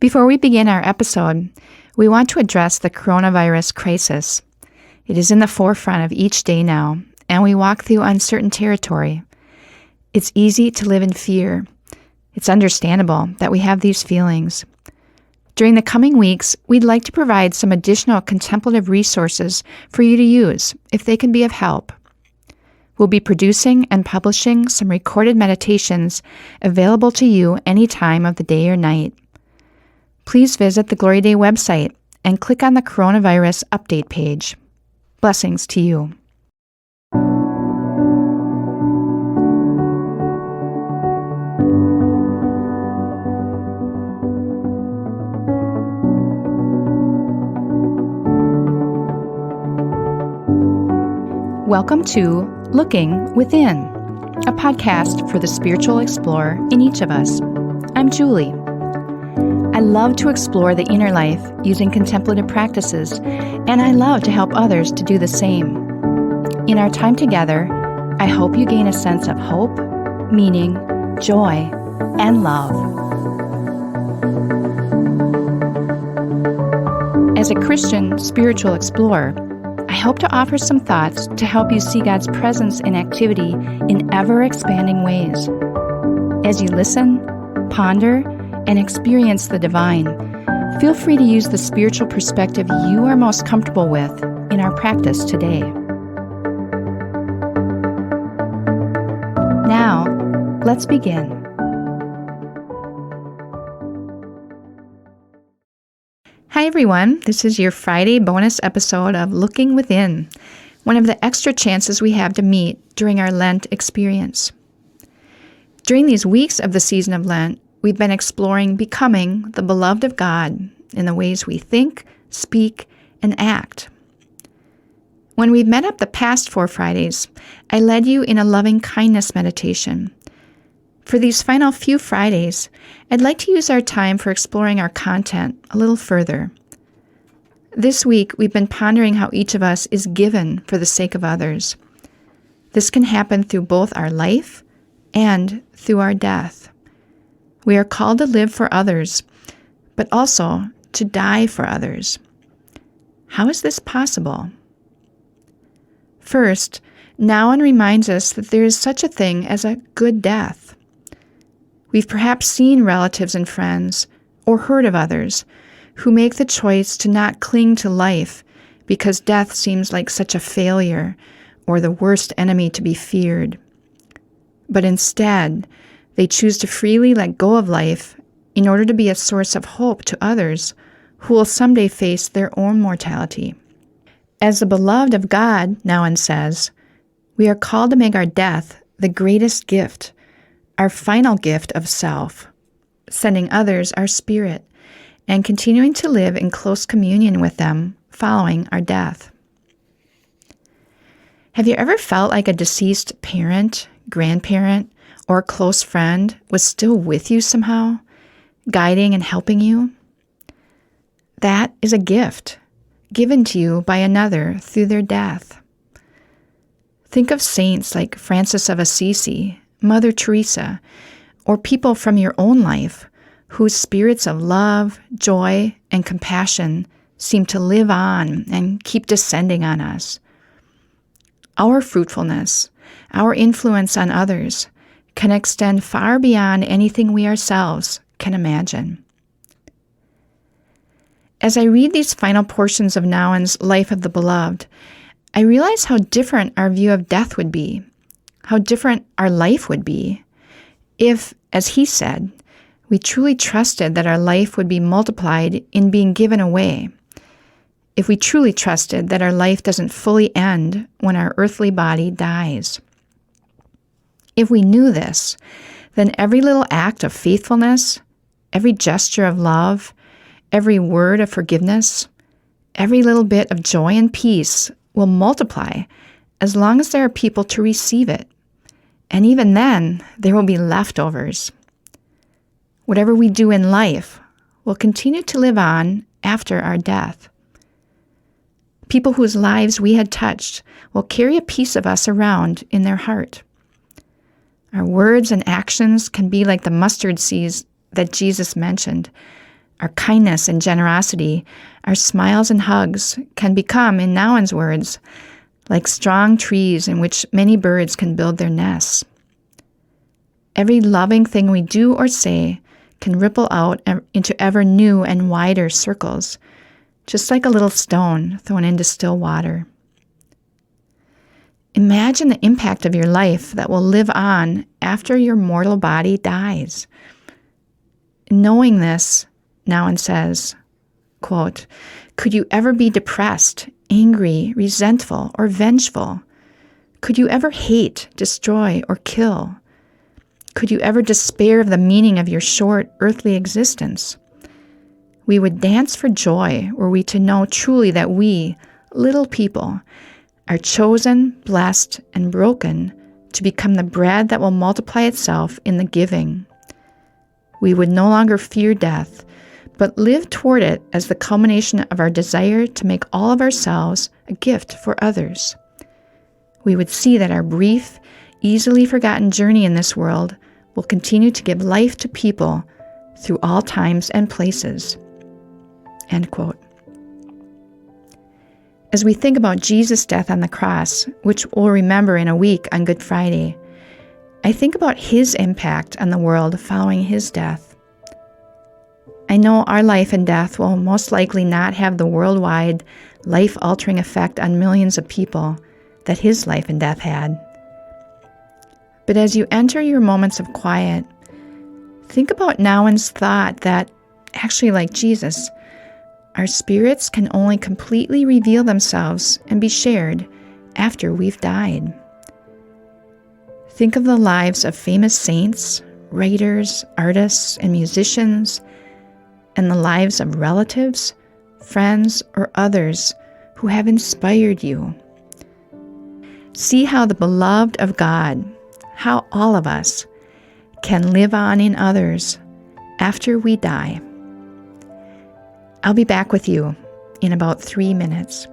Before we begin our episode, we want to address the coronavirus crisis. It is in the forefront of each day now, and we walk through uncertain territory. It's easy to live in fear. It's understandable that we have these feelings. During the coming weeks, we'd like to provide some additional contemplative resources for you to use if they can be of help. We'll be producing and publishing some recorded meditations available to you any time of the day or night. Please visit the Glory Day website and click on the coronavirus update page. Blessings to you. Welcome to Looking Within, a podcast for the spiritual explorer in each of us. I'm Julie. I love to explore the inner life using contemplative practices, and I love to help others to do the same. In our time together, I hope you gain a sense of hope, meaning, joy, and love. As a Christian spiritual explorer, I hope to offer some thoughts to help you see God's presence in activity in ever-expanding ways. As you listen, ponder, and experience the divine, feel free to use the spiritual perspective you are most comfortable with in our practice today. Now, let's begin. Hi everyone, this is your Friday bonus episode of Looking Within, one of the extra chances we have to meet during our Lent experience. During these weeks of the season of Lent, we've been exploring becoming the beloved of God in the ways we think, speak, and act. When we met up the past 4 Fridays, I led you in a loving kindness meditation. For these final few Fridays, I'd like to use our time for exploring our content a little further. This week, we've been pondering how each of us is given for the sake of others. This can happen through both our life and through our death. We are called to live for others, but also to die for others. How is this possible? First, Nouwen reminds us that there is such a thing as a good death. We've perhaps seen relatives and friends, or heard of others, who make the choice to not cling to life because death seems like such a failure or the worst enemy to be feared. But instead, they choose to freely let go of life in order to be a source of hope to others who will someday face their own mortality. As the beloved of God, Nouwen says, we are called to make our death the greatest gift, our final gift of self, sending others our spirit, and continuing to live in close communion with them following our death. Have you ever felt like a deceased parent, grandparent, or a close friend was still with you somehow, guiding and helping you? That is a gift given to you by another through their death. Think of saints like Francis of Assisi, Mother Teresa, or people from your own life whose spirits of love, joy, and compassion seem to live on and keep descending on us. Our fruitfulness, our influence on others, can extend far beyond anything we ourselves can imagine. As I read these final portions of Nouwen's Life of the Beloved, I realize how different our view of death would be, how different our life would be, if, as he said, we truly trusted that our life would be multiplied in being given away, if we truly trusted that our life doesn't fully end when our earthly body dies. If we knew this, then every little act of faithfulness, every gesture of love, every word of forgiveness, every little bit of joy and peace will multiply as long as there are people to receive it. And even then, there will be leftovers. Whatever we do in life will continue to live on after our death. People whose lives we had touched will carry a piece of us around in their heart. Our words and actions can be like the mustard seeds that Jesus mentioned. our kindness and generosity, our smiles and hugs can become, in Nouwen's words, like strong trees in which many birds can build their nests. Every loving thing we do or say can ripple out into ever new and wider circles, just like a little stone thrown into still water. Imagine the impact of your life that will live on after your mortal body dies. Knowing this, Nouwen says, quote, "Could you ever be depressed, angry, resentful, or vengeful? Could you ever hate, destroy, or kill? Could you ever despair of the meaning of your short earthly existence? We would dance for joy were we to know truly that we, little people, are chosen, blessed, and broken to become the bread that will multiply itself in the giving. We would no longer fear death, but live toward it as the culmination of our desire to make all of ourselves a gift for others. We would see that our brief, easily forgotten journey in this world will continue to give life to people through all times and places." End quote. As we think about Jesus' death on the cross, which we'll remember in a week on Good Friday, I think about his impact on the world following his death. I know our life and death will most likely not have the worldwide, life-altering effect on millions of people that his life and death had. But as you enter your moments of quiet, think about Nouwen's thought that, actually like Jesus, our spirits can only completely reveal themselves and be shared after we've died. Think of the lives of famous saints, writers, artists, and musicians, and the lives of relatives, friends, or others who have inspired you. See how the beloved of God, how all of us, can live on in others after we die. I'll be back with you in about 3 minutes.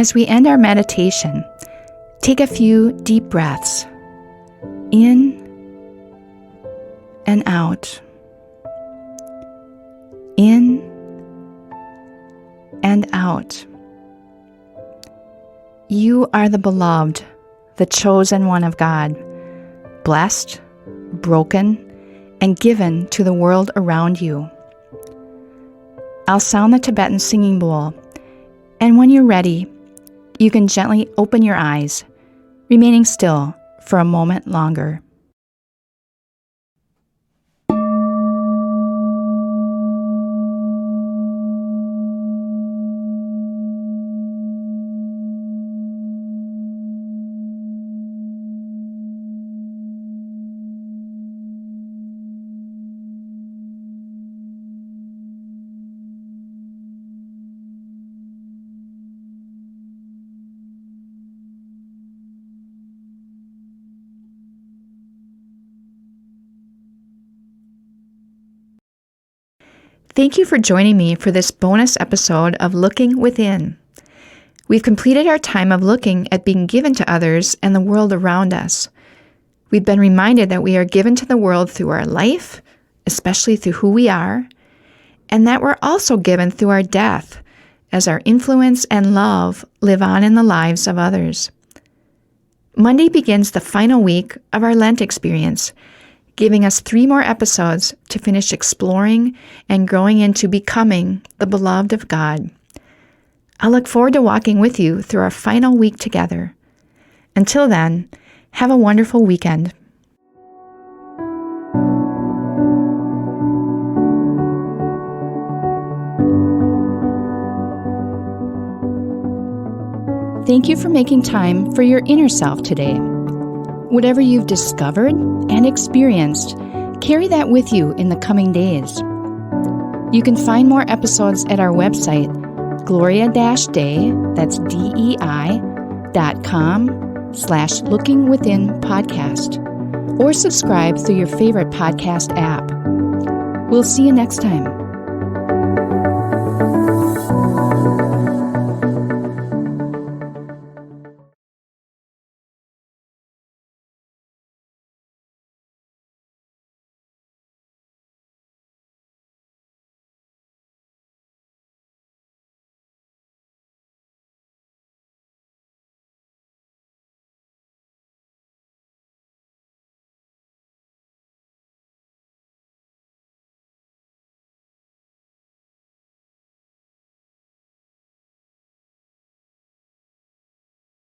As we end our meditation, take a few deep breaths in and out, in and out. You are the beloved, the chosen one of God, blessed, broken, and given to the world around you. I'll sound the Tibetan singing bowl, and when you're ready, you can gently open your eyes, remaining still for a moment longer. Thank you for joining me for this bonus episode of Looking Within. We've completed our time of looking at being given to others and the world around us. We've been reminded that we are given to the world through our life, especially through who we are, and that we're also given through our death, as our influence and love live on in the lives of others. Monday begins the final week of our Lent experience, giving us 3 more episodes to finish exploring and growing into becoming the beloved of God. I look forward to walking with you through our final week together. Until then, have a wonderful weekend. Thank you for making time for your inner self today. Whatever you've discovered and experienced, carry that with you in the coming days. You can find more episodes at our website, gloria-dei, that's DEI.com/lookingwithinpodcast, or subscribe through your favorite podcast app. We'll see you next time.